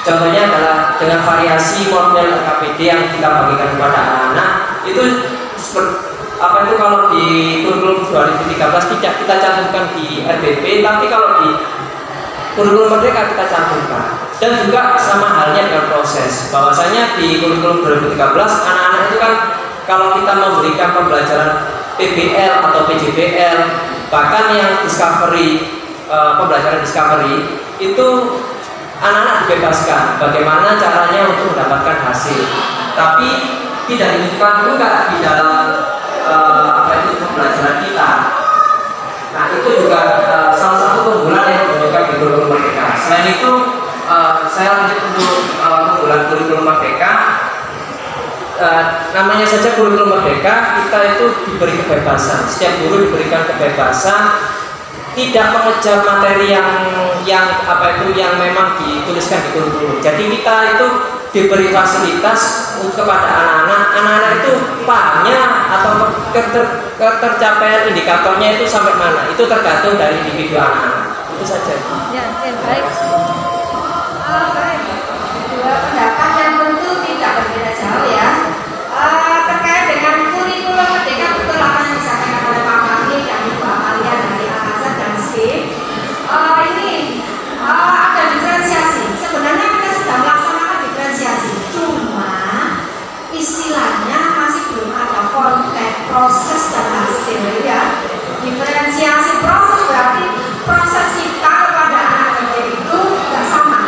Contohnya adalah dengan variasi model KPD yang kita bagikan kepada anak-anak itu apa itu kalau di kurikulum 2013 tidak kita cantumkan di RBP, tapi kalau di kurikulum Merdeka kita cantumkan. Dan juga sama halnya dengan proses, bahwasanya di kurikulum 2013 anak-anak itu kan kalau kita memberikan pembelajaran PBL atau PJBL, bahkan yang discovery, pembelajaran discovery itu anak-anak dibebaskan bagaimana caranya untuk mendapatkan hasil, tapi tidak dimasukkan juga di dalam pembelajaran kita. Nah itu juga salah satu keunggulan yang ditunjukkan di kurikulum Merdeka. Selain itu saya lanjut untuk keunggulan kurikulum Merdeka. Namanya saja kurikulum Merdeka, kita itu diberi kebebasan. Setiap guru diberikan kebebasan, tidak mengejar materi yang memang dituliskan di kurikulum. Jadi kita itu diberi fasilitas untuk kepada anak-anak itu pahamnya atau ketercapaian indikatornya itu sampai mana, itu tergantung dari individu anak-anak. Itu saja. Ya, baik. Baik. Dua pendapat yang tentu tidak berbeda jauh ya. Terkait dengan kurikulum Merdeka, betul apa yang disampaikan oleh Pak Fahmi dan Ibu Amalia dari Al-Azhar dan SPIP. Ini ada diferensiasi. Sebenarnya kita sudah melaksanakan diferensiasi, cuma istilahnya masih belum ada konteks, proses dan hasil ya. Diferensiasi proses berarti proses kita kepada anak didik itu tidak sama.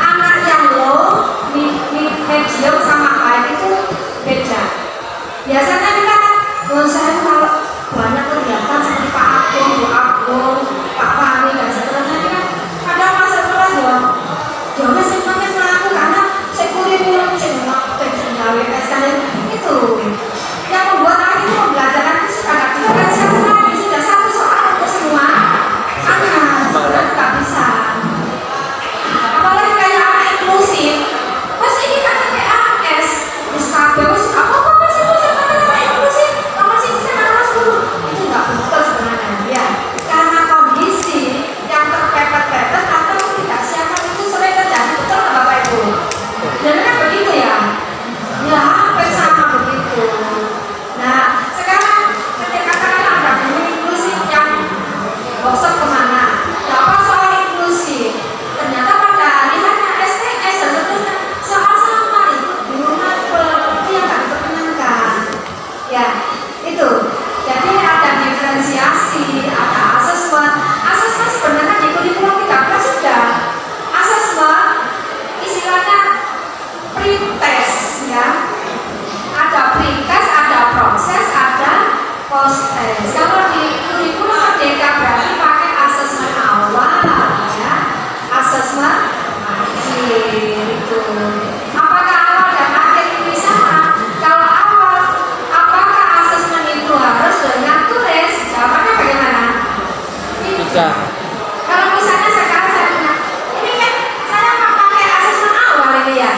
Anak yang low, medium sama high itu beda. Biasanya kita saya kalau banyak kegiatan seperti Pak Agung, Bu Agung, Pak Fahmi dan seterusnya ini kan kadang masa kelas jangan semuanya melaku karena kurikulum itu yang membuat anak itu pembelajaran itu sudah tidak diferensiasi lagi, sudah satu soal untuk semua anak, sudah tidak bisa. Apalagi kayak anak inklusif, pas ini kan PAS, terus kabel, apa sih anak inklusif, masih bisa anak dulu, itu nggak betul sebenarnya ya, karena kondisi yang terpepet-pepet atau tidak siapkan itu sering terjadi, betul nggak Bapak Ibu? Dan kan begitu ya, ya hampir sama begitu. Nah sekarang ketika kalian ada guru inklusif yang bosan kemana, dapat soal inklusif, ternyata pada lihatnya STS dan seterusnya soal sama itu di rumah itu yang nggak diperkenankan. Ya itu. Jadi ada diferensiasi, ada asesmen. Asesmen sebenarnya di kurikulum 13 sudah. Asesmen istilahnya pre-test ya. Ada pre-test, ada proses, ada post-test. Kalau di kurikulum Merdeka berarti pakai asesmen awal ya, asesmen akhir itu. Apakah awal dan akhir ini sama? Kalau awal, apakah asesmen itu harus dengan tulis? Jawabannya bagaimana? Tidak. Kalau misalnya sekarang saya bilang, ini kan saya mau pakai asesmen awal ini ya.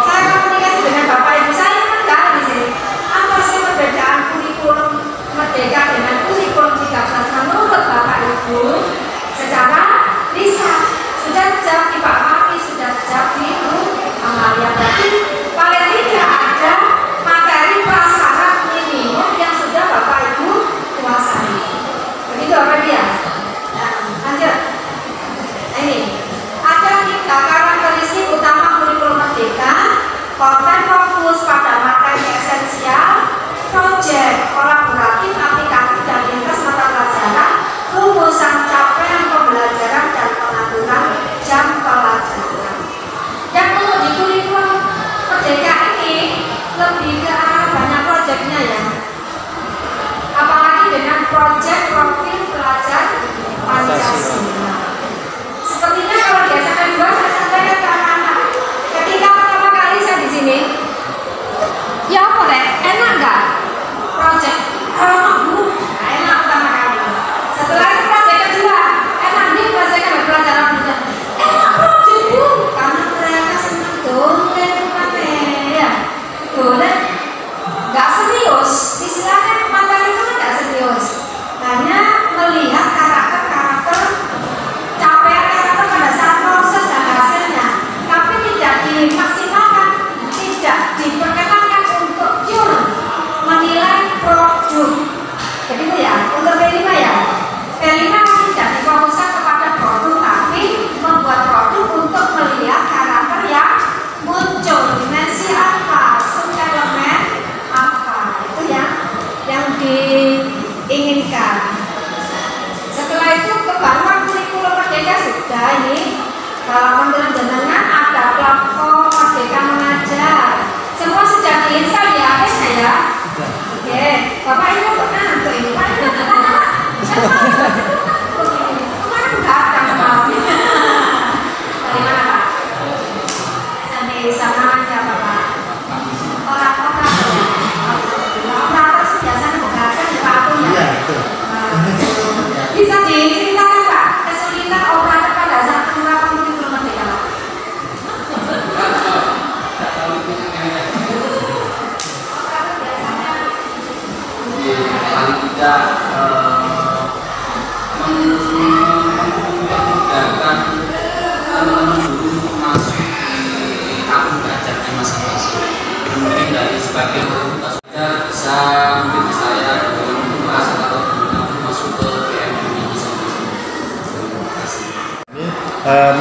Saya komunikasi dengan Bapak Ibu saya kan di sini. Apa sih perbedaan kurikulum Merdeka dengan kurikulum 13 menurut Bapak Ibu? Secara lisan sudah dijawab di Pak Fahmi, sudah dijawab di Ibu Amalia. Berarti paling tidak ada materi prasyarat minimum yang sudah Bapak Ibu kuasai. Begitu apa dia? Nah, menurut jenengan ada platform Merdeka Mengajar. Semua sudah diinstal ya, HP-nya ya? Oke, Bapak ini untuk ngantuk ini. Kemana enggak ada malamnya? Dari mana Pak? Sampai sama aja Bapak. Orang-orang operator biasanya bukan di Pak Agung ya? Bisa diceritakan Pak kesulitan operator pada saat penerapan kurikulum Merdeka Pak? Paling tidak memudahkan teman-teman guru untuk masuk di akun belajarnya masing-masing. Mungkin dari sebagian guru bisa mungkin saya merasa atau masuk ke PMM ini masing-masing.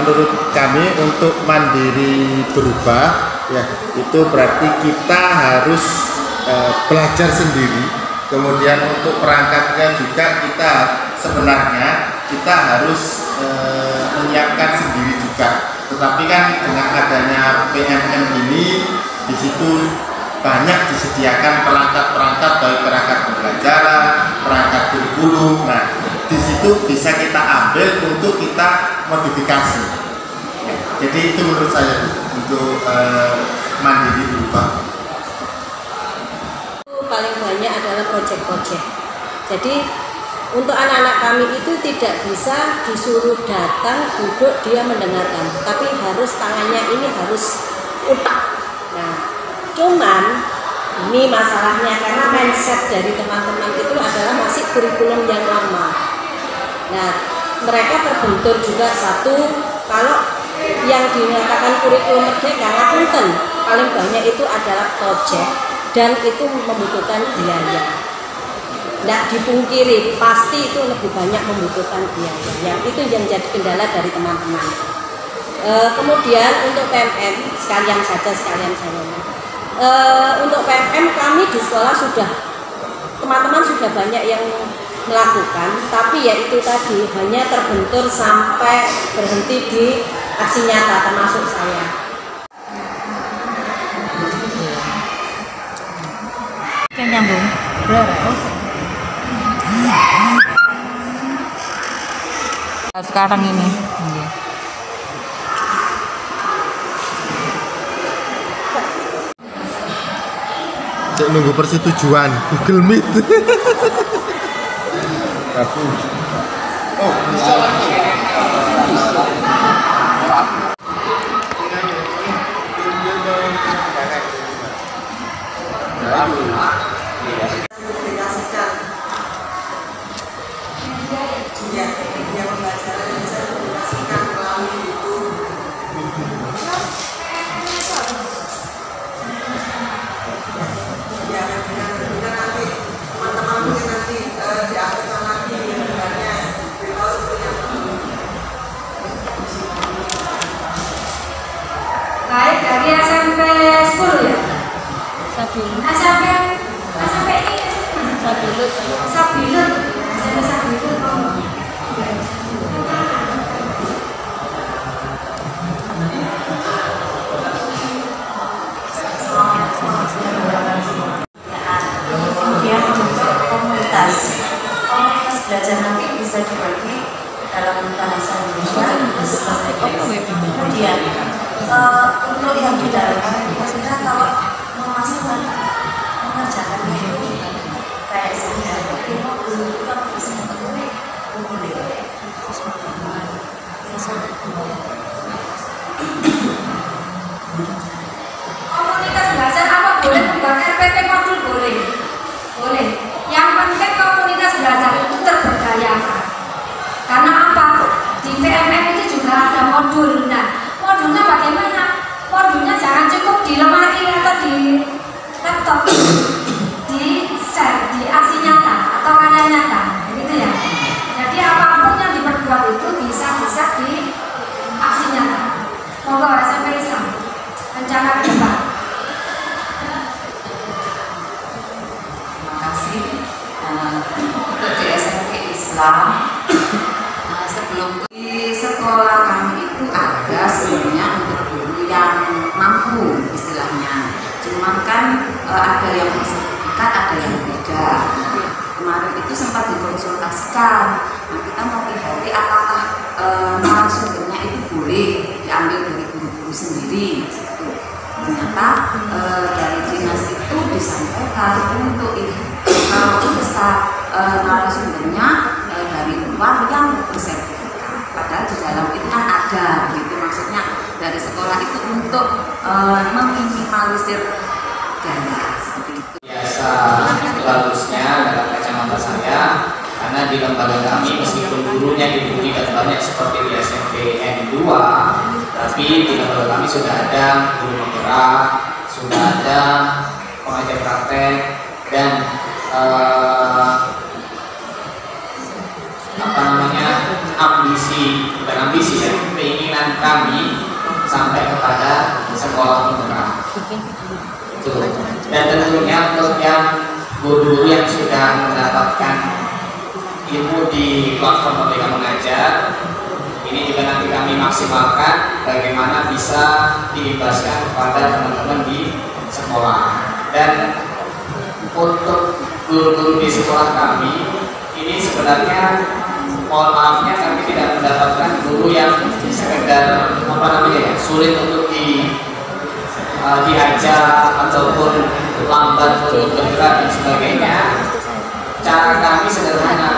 Menurut kami untuk mandiri berubah ya itu berarti kita harus belajar sendiri. Kemudian untuk perangkatnya juga kita sebenarnya kita harus menyiapkan sendiri juga. Tetapi kan dengan adanya PMM ini di situ banyak disediakan perangkat-perangkat baik perangkat pembelajaran, perangkat kurikulum. Nah, di situ bisa kita ambil untuk kita modifikasi. Jadi itu menurut saya untuk mandiri berubah. Paling banyak adalah project-project. Jadi untuk anak-anak kami itu tidak bisa disuruh datang duduk dia mendengarkan, tapi harus tangannya ini harus utak. Nah, cuman ini masalahnya karena mindset dari teman-teman itu adalah masih kurikulum yang lama. Nah, mereka terbentur juga satu kalau yang dinyatakan kurikulum merdeka ngapunten paling banyak itu adalah project. Dan itu membutuhkan biaya. Tidak dipungkiri, pasti itu lebih banyak membutuhkan biaya. Yang itu yang jadi kendala dari teman-teman. Kemudian untuk PMM, sekalian saja. Untuk PMM kami di sekolah teman-teman sudah banyak yang melakukan, tapi ya itu tadi hanya terbentur sampai berhenti di aksi nyata, termasuk saya. Nyambung sekarang ini Cek nunggu persetujuan Google Meet. Oh, bisa lagi. Baik, dari SMP 10 ya? SMP ini Sabilut. SMP Sabilut. Kemudian untuk komunitas belajar nanti bisa dibagi dalam bahasa Indonesia. Kemudian untuk yang di dalam kita kalau memasukkan mengerjakan kayak sehari kita bisa menemui Komunitas belajar apa boleh membuat RPP modul boleh. Yang penting komunitas belajar itu terberdayakan. Karena apa? Di PMM itu juga ada modul. Nah, modulnya bagaimana? Modulnya jangan cukup di lemari atau di laptop, di share, di aksi nyata atau karya nyata, gitu ya. Jadi apapun yang diperbuat itu bisa di aksi nyata. Monggo SMP Islam rencana ke depan. Terima kasih untuk di SMP Islam. sebelum di sekolah kami itu ada sebenarnya untuk guru yang mampu istilahnya. Cuman kan ada yang sertifikat, ada yang tidak. Kemarin itu sempat dikonsultasikan. Nah, kita mau lihat apakah narasumbernya itu boleh diambil dari guru-guru sendiri. Ternyata dari dinas itu disampaikan untuk kalau bisa narasumbernya dari luar yang bersertifikat. Padahal di dalam itu kan ada, gitu maksudnya dari sekolah itu untuk meminimalisir ganda seperti itu. Biasa bagusnya dalam kacamata saya, karena di lembaga kami meskipun gurunya itu tidak banyak seperti di SMP N2, tapi di lembaga kami sudah ada guru penggerak, sudah ada pengajar praktek, dan ambisi ya, keinginan kami sampai kepada sekolah penggerak. Dan tentunya untuk yang guru-guru yang sudah mendapatkan ilmu di platform Merdeka Mengajar, ini juga nanti kami maksimalkan bagaimana bisa diimbaskan kepada teman-teman di sekolah. Dan untuk guru-guru di sekolah kami ini sebenarnya mohon maafnya kami tidak mendapatkan guru yang sekedar sulit untuk diajar ataupun lambat untuk bergerak dan sebagainya. Cara kami sederhana,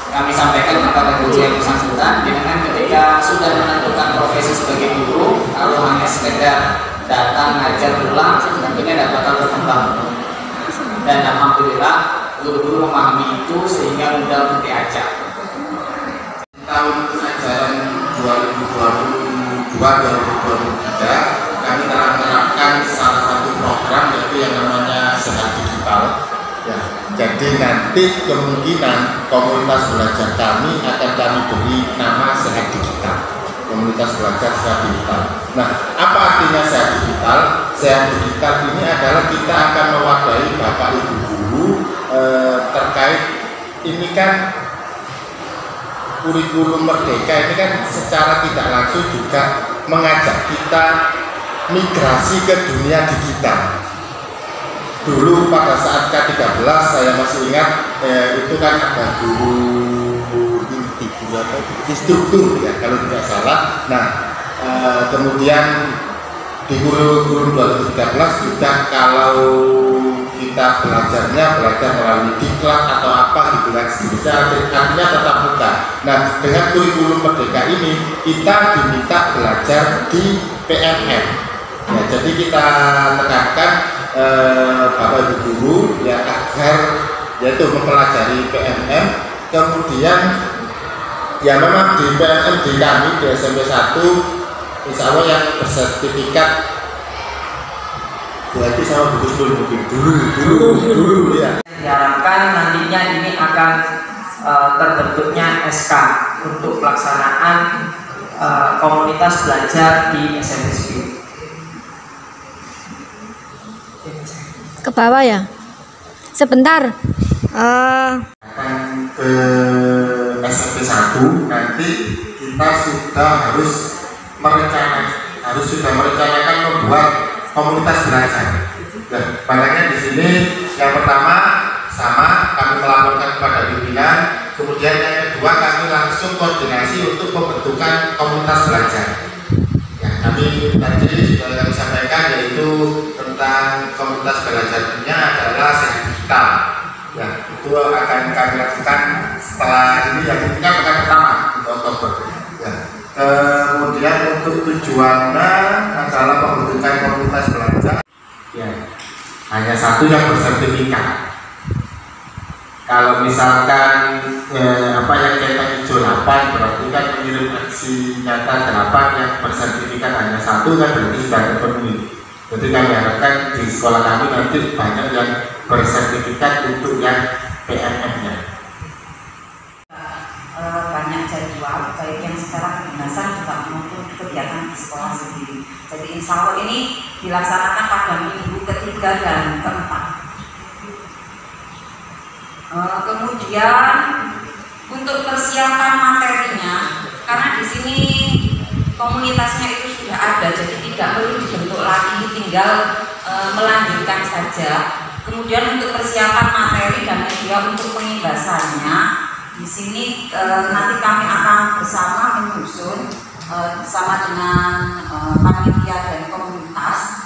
kami sampaikan kepada guru yang bersangkutan dengan ketika sudah menentukan profesi sebagai guru, kalau hanya sekedar datang ngajar pulang tentunya tidak bakal berkembang. Dan alhamdulillah guru-guru memahami itu sehingga mudah untuk diajak. Tahun ajaran 2022-2023 kami telah menerapkan salah satu program yaitu yang namanya Sehat Digital. Ya, jadi nanti kemungkinan komunitas belajar kami akan kami beri nama Sehat Digital. Komunitas belajar Sehat Digital. Nah, apa artinya Sehat Digital? Sehat Digital ini adalah kita akan mewadahi Bapak Ibu guru terkait ini kan kurikulum Merdeka ini kan secara tidak langsung juga mengajak kita migrasi ke dunia digital. Dulu pada saat K13 saya masih ingat itu kan ada guru instruktur ya kalau tidak salah. Nah kemudian di kurikulum 2013 juga kalau kita belajar melalui diklat atau apa gitu kan artinya tetap muka. Nah dengan kurikulum Merdeka ini kita diminta belajar di PMM. Ya, jadi kita tekankan Bapak Ibu guru ya agar yaitu mempelajari PMM, kemudian ya memang di PMM di kami di SMP 1 insya Allah yang bersertifikat berarti sama bagus dulu ya. Diharapkan nantinya ini akan terbentuknya SK untuk pelaksanaan komunitas belajar di SMP Spirit. Ke bawah ya. Sebentar. Akan ke SMP 1 nanti kita sudah merencanakan membuat komunitas belajar. Nah, makanya di sini yang pertama sama kami melaporkan kepada pimpinan, kemudian yang kedua kami langsung koordinasi untuk pembentukan komunitas belajar. Ya, kami tadi sudah kami sampaikan yaitu tentang komunitas belajarnya adalah Sehat Digital. Ya, itu akan kami lakukan setelah ini yang kita pekan pertama di Oktober. Ya. Kemudian untuk tujuannya adalah pembentukan komunitas belajar. Ya, hanya satu yang bersertifikat. Kalau misalkan apa yang cetak hijau 8 berarti kan mengirim aksi nyata 8 yang bersertifikat hanya satu kan berarti sudah terpenuhi. Jadi kami harapkan di sekolah kami nanti banyak yang bersertifikat untuk yang PMM-nya. Banyak jadwal baik yang secara kedinasan juga maupun kegiatan di sekolah sendiri. Jadi insya Allah ini dilaksanakan pada minggu ketiga dan keempat. Kemudian untuk persiapan materinya, karena di sini komunitasnya itu sudah ada, jadi tidak perlu dibentuk lagi, tinggal melanjutkan saja. Kemudian untuk persiapan materi dan media untuk pengibasannya, di sini nanti kami akan bersama menyusun bersama dengan panitia dan komunitas